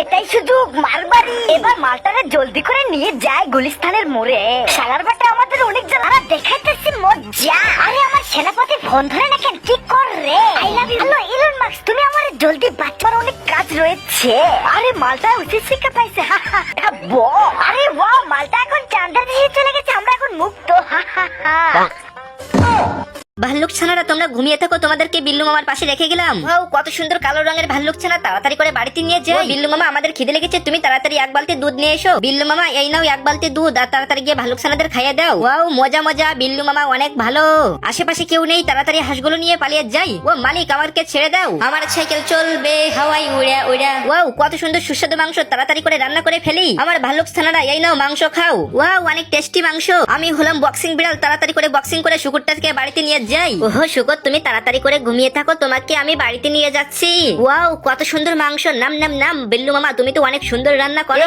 এটাই শুধু মারবাড়ি। এবার মালটারে জলদি করে নিয়ে যায় গুলিস্তানের মোড়ে। শালার বাটা আমাদের অনেক জ্বালা দেখাইতেছি মজা। আরে আমার সেনাপতি ফোন ধরে না কেন, কি কর রে? I love you. Hello Elon Musk, তুমি আমার জলদি বাচ্চার অনেক কাজ রয়েছে। আরে মালটা উচিত শিক্ষা পাইছে। আরে ওয়াও, মালটা এখন চাঁদের দেশে চলে গেছে, আমরা এখন মুক্ত। ভাল্লুক ছানারা তোমরা ঘুমিয়ে থাকো, তোমাদেরকে বিল্লু মামার পাশে রেখে গেলাম। ওয়াও, কত সুন্দর কালো রঙের ভাল্লুক ছানা, তাড়াতাড়ি করে বাড়িতে নিয়ে যাও। বিল্লু মামা, আমাদের খিদে লেগেছে, তুমি তাড়াতাড়ি এক বালতি দুধ নিয়ে এসো। বিল্লু মামা, এই নাও এক বালতি দুধ, আর তাড়াতাড়ি গিয়ে ভাল্লুক ছানাদের খাইয়ে দাও। ওয়াও, মজা মজা, বিল্লু মামা অনেক ভালো। আশেপাশে কেউ নেই, তাড়াতাড়ি হাঁসগুলো নিয়ে পালিয়ে যাই। ও মালিক, আমাকে ছেড়ে দাও, আমার সাইকেল চলবে হাওয়াই উড়া উড়া। ওয়াও, কত সুন্দর সুস্বাদু মাংস, তাড়াতাড়ি করে রান্না করে ফেলি। আমার ভাল্লুক ছানারা, এই নাও মাংস খাও। ওয়াও, অনেক টেস্টি মাংস। আমি হলাম বক্সিং বিড়াল, তাড়াতাড়ি করে বক্সিং করে শুকুরটাকে বাড়িতে নিয়ে যাই। ওহো শুকুর, তুমি তাড়াতাড়ি করে ঘুমিয়ে থাকো, তোমাকে আমি বাড়িতে নিয়ে যাচ্ছি। ওয়াও, কত সুন্দর মাংস, নাম নাম নাম। বিল্লু মামা, তুমি তো অনেক সুন্দর রান্না করো।